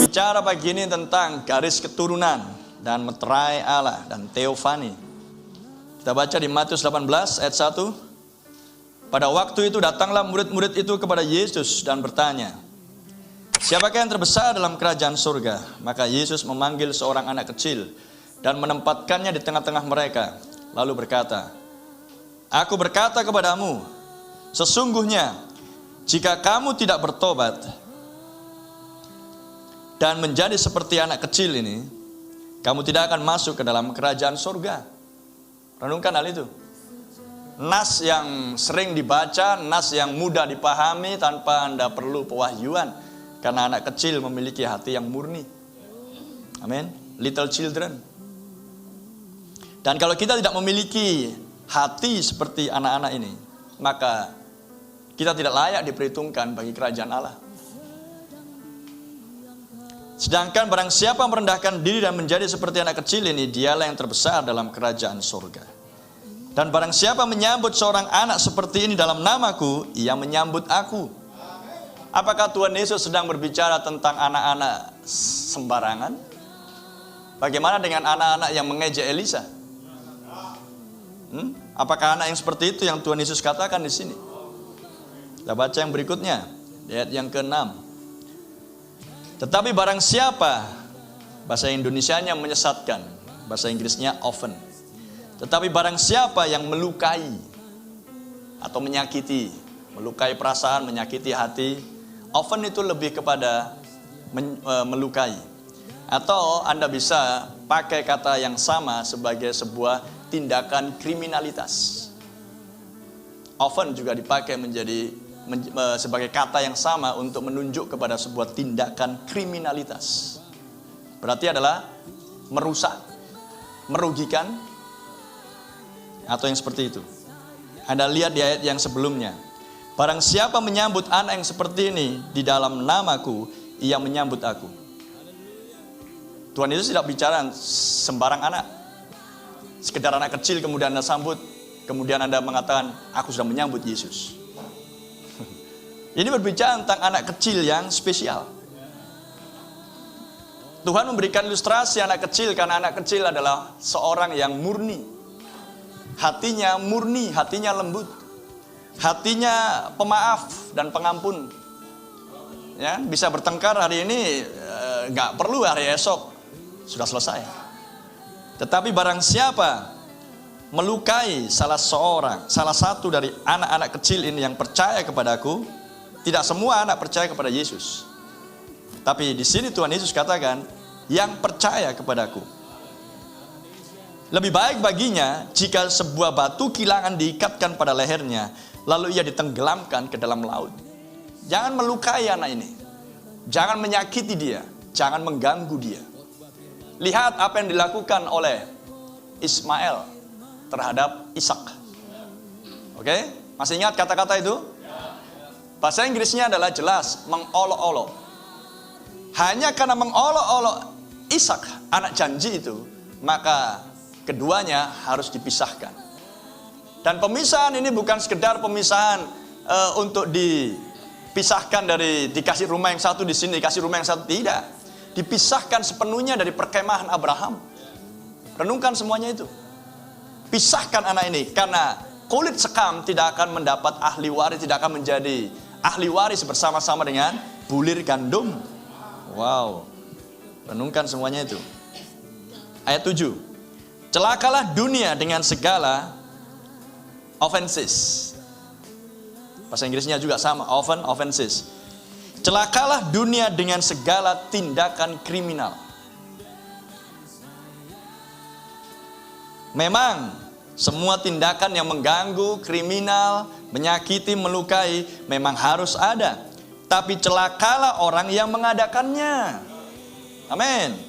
Bicara pagi ini tentang garis keturunan dan meterai Allah dan teofani. Kita baca di Matius 18 ayat 1. Pada waktu itu datanglah murid-murid itu kepada Yesus dan bertanya, siapakah yang terbesar dalam kerajaan surga? Maka Yesus memanggil seorang anak kecil dan menempatkannya di tengah-tengah mereka. Lalu berkata, Aku berkata kepadamu, sesungguhnya jika kamu tidak bertobat dan menjadi seperti anak kecil ini, kamu tidak akan masuk ke dalam kerajaan surga. Renungkan hal itu. Nas yang sering dibaca, nas yang mudah dipahami tanpa Anda perlu pewahyuan. Karena anak kecil memiliki hati yang murni. Amin. Little children. Dan kalau kita tidak memiliki hati seperti anak-anak ini, maka kita tidak layak diperhitungkan bagi kerajaan Allah. Sedangkan barang siapa merendahkan diri dan menjadi seperti anak kecil ini, dialah yang terbesar dalam kerajaan surga. Dan barang siapa menyambut seorang anak seperti ini dalam namaku, ia menyambut aku. Apakah Tuhan Yesus sedang berbicara tentang anak-anak sembarangan? Bagaimana dengan anak-anak yang mengejek Elisa? Apakah anak yang seperti itu yang Tuhan Yesus katakan di sini? Kita baca yang berikutnya, di ayat yang ke-6. Tetapi barang siapa, bahasa Indonesianya menyesatkan, bahasa Inggrisnya often. Tetapi barang siapa yang melukai atau menyakiti, melukai perasaan, menyakiti hati, often itu lebih kepada melukai. Atau Anda bisa pakai kata yang sama sebagai sebuah tindakan kriminalitas. Often juga dipakai sebagai kata yang sama untuk menunjuk kepada sebuah tindakan kriminalitas. Berarti adalah merusak, merugikan, atau yang seperti itu. Anda lihat di ayat yang sebelumnya. Barang siapa menyambut anak yang seperti ini di dalam namaku, ia menyambut aku. Tuhan Yesus tidak bicara sembarang anak. Sekedar anak kecil kemudian Anda sambut, kemudian Anda mengatakan, aku sudah menyambut Yesus. Ini berbicara tentang anak kecil yang spesial. Tuhan memberikan ilustrasi anak kecil karena anak kecil adalah seorang yang murni. Hatinya murni, hatinya lembut. Hatinya pemaaf dan pengampun. Ya, bisa bertengkar hari ini, gak perlu hari esok, sudah selesai. Tetapi barang siapa melukai salah satu dari anak-anak kecil ini yang percaya kepadaku, tidak semua anak percaya kepada Yesus. Tapi di sini Tuhan Yesus katakan, yang percaya kepadaku. Lebih baik baginya jika sebuah batu kilangan diikatkan pada lehernya, lalu ia ditenggelamkan ke dalam laut. Jangan melukai anak ini. Jangan menyakiti dia. Jangan mengganggu dia. Lihat apa yang dilakukan oleh Ismail terhadap Ishak. Oke? Masih ingat kata-kata itu? Bahasa Inggrisnya adalah jelas, mengolok-olok. Hanya karena mengolok-olok Ishak, anak janji itu, maka keduanya harus dipisahkan. Dan pemisahan ini bukan sekedar pemisahan untuk dipisahkan dari dikasih rumah yang satu di sini, dikasih rumah yang satu, tidak. Dipisahkan sepenuhnya dari perkemahan Abraham. Renungkan semuanya itu. Pisahkan anak ini, karena kulit sekam tidak akan mendapat ahli waris, tidak akan menjadi ahli waris bersama-sama dengan bulir gandum. Wow. Renungkan semuanya itu. Ayat 7. Celakalah dunia dengan segala offenses. Bahasa Inggrisnya juga sama, offenses. Celakalah dunia dengan segala tindakan kriminal. Memang semua tindakan yang mengganggu, kriminal, menyakiti, melukai memang harus ada. Tapi celakalah orang yang mengadakannya. Amin.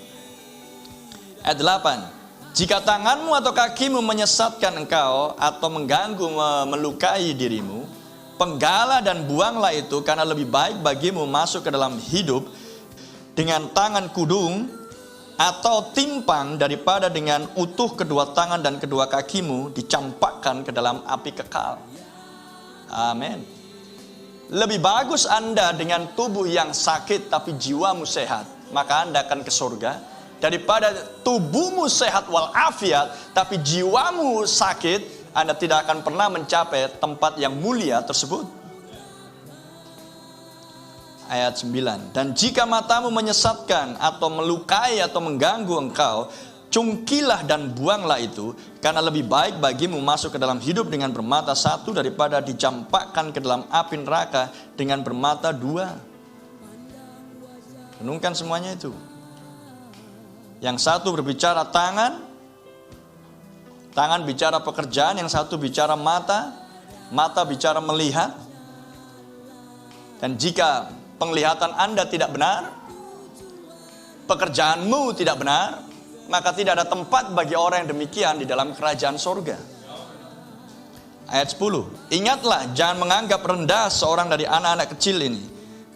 Ayat 8. Jika tanganmu atau kakimu menyesatkan engkau atau mengganggu, melukai dirimu, Penggala dan buanglah itu, karena lebih baik bagimu masuk ke dalam hidup dengan tangan kudung atau timpang daripada dengan utuh kedua tangan dan kedua kakimu dicampakkan ke dalam api kekal. Amin. Lebih bagus Anda dengan tubuh yang sakit tapi jiwamu sehat, maka Anda akan ke surga, daripada tubuhmu sehat walafiat tapi jiwamu sakit, Anda tidak akan pernah mencapai tempat yang mulia tersebut. Ayat 9. Dan jika matamu menyesatkan atau melukai atau mengganggu engkau, cungkilah dan buanglah itu, karena lebih baik bagimu masuk ke dalam hidup dengan bermata satu daripada dicampakkan ke dalam api neraka dengan bermata dua. Renungkan semuanya itu. Yang satu berbicara tangan bicara pekerjaan, yang satu bicara mata bicara melihat. Dan jika penglihatan Anda tidak benar, pekerjaanmu tidak benar, maka tidak ada tempat bagi orang yang demikian di dalam kerajaan sorga. Ayat 10. Ingatlah, jangan menganggap rendah seorang dari anak-anak kecil ini,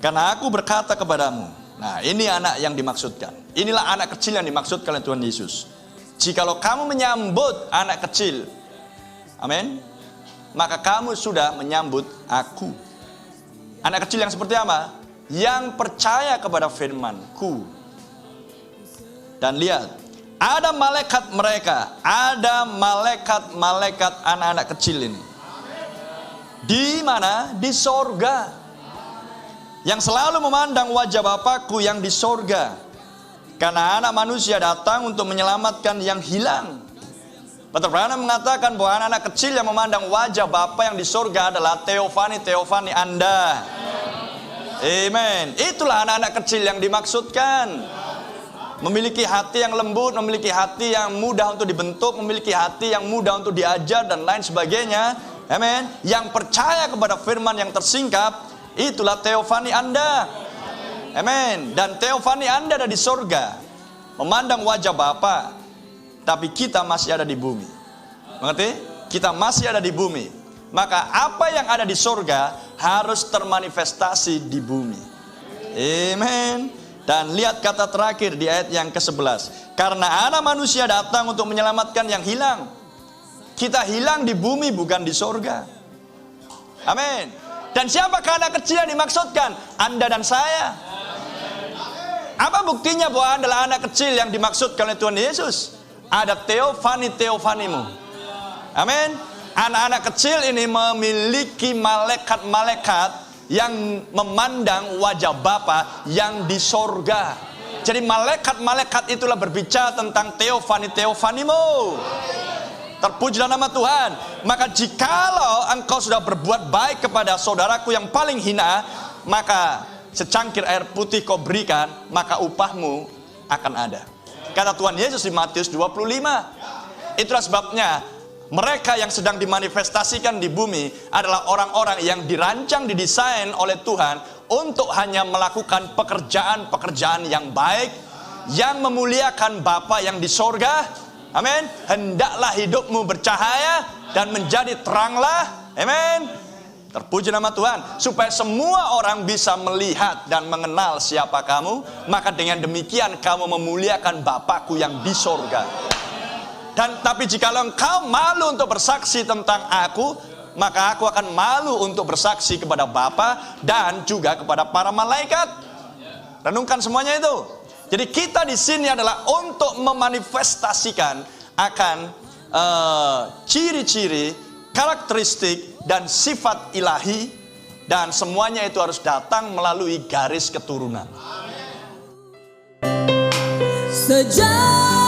karena aku berkata kepadamu. Nah, ini anak yang dimaksudkan. Inilah anak kecil yang dimaksudkan oleh Tuhan Yesus. Jikalau kamu menyambut anak kecil, amin, maka kamu sudah menyambut aku. Anak kecil yang seperti apa? Yang percaya kepada firman-Ku. Dan lihat, ada malaikat mereka, ada malaikat-malaikat anak-anak kecil ini. Di mana? Di sorga. Yang selalu memandang wajah Bapakku yang di sorga. Karena anak manusia datang untuk menyelamatkan yang hilang. Pastor Branham mengatakan bahwa anak-anak kecil yang memandang wajah Bapa yang di sorga adalah teofani Anda. Amen. Itulah anak-anak kecil yang dimaksudkan. Memiliki hati yang lembut, memiliki hati yang mudah untuk dibentuk, memiliki hati yang mudah untuk diajar dan lain sebagainya. Amen. Yang percaya kepada firman yang tersingkap, itulah teofani Anda. Amin. Dan teofani Anda ada di sorga, memandang wajah Bapa, tapi kita masih ada di bumi. Mengerti? Kita masih ada di bumi. Maka apa yang ada di sorga harus termanifestasi di bumi. Amin. Dan lihat kata terakhir di ayat yang ke-11. Karena anak manusia datang untuk menyelamatkan yang hilang. Kita hilang di bumi, bukan di sorga. Amin. Dan siapakah anak kecil yang dimaksudkan? Anda dan saya. Apa buktinya bahwa Anda adalah anak kecil yang dimaksudkan oleh Tuhan Yesus? Ada teofanimu. Amin. Anak-anak kecil ini memiliki malaikat-malaikat yang memandang wajah Bapa yang di sorga. Jadi malaikat-malaikat itulah berbicara tentang teofanimu. Terpujilah nama Tuhan. Maka jikalau engkau sudah berbuat baik kepada saudaraku yang paling hina, maka secangkir air putih kau berikan, maka upahmu akan ada. Kata Tuhan Yesus di Matius 25. Itulah sebabnya mereka yang sedang dimanifestasikan di bumi adalah orang-orang yang dirancang, didesain oleh Tuhan untuk hanya melakukan pekerjaan-pekerjaan yang baik, yang memuliakan Bapa yang di sorga. Amin. Hendaklah hidupmu bercahaya dan menjadi teranglah. Amin. Terpuji nama Tuhan. Supaya semua orang bisa melihat dan mengenal siapa kamu, maka dengan demikian kamu memuliakan Bapakku yang di sorga. Dan tapi jikalau engkau malu untuk bersaksi tentang aku, maka aku akan malu untuk bersaksi kepada Bapa dan juga kepada para malaikat. Renungkan semuanya itu. Jadi kita di sini adalah untuk memanifestasikan akan ciri-ciri, karakteristik dan sifat ilahi, dan semuanya itu harus datang melalui garis keturunan. Sejak